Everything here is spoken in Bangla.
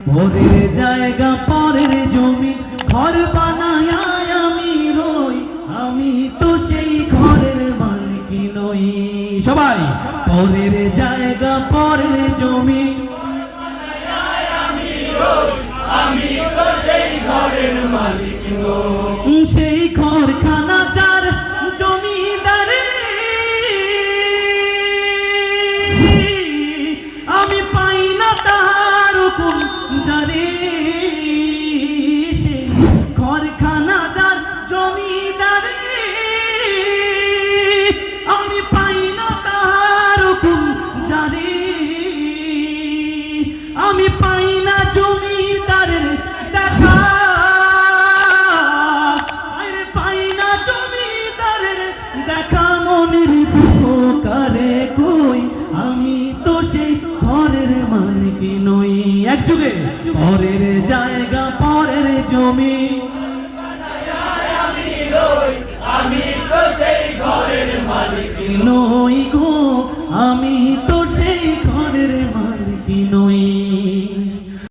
পরের জায়গা পরের জমি ঘর বানায় আমি রই, আমি তো সেই ঘরের মালিক নই। সবাই পরের জায়গা পরের জমি আমি রই, আমি তো সেই ঘরের মালিক নই। সেই ঘরখানা যার জমিদারে আমি পাই না তাহার হুকুম জারি। সেই ঘরখানা যার জমিদারে আমি পাই না তাহার হুকুম জারি। আমি পাই না জমিদারের দেখা, দেখা মনের দুঃখ কারে কই, আমি তো সেই ঘরের মালিক নই। এক যুগে পরের জায়গা পরের জমি আমি রই, আমি তো সেই ঘরের মালিক নই গো, আমি তো সেই ঘরের মালিক নই।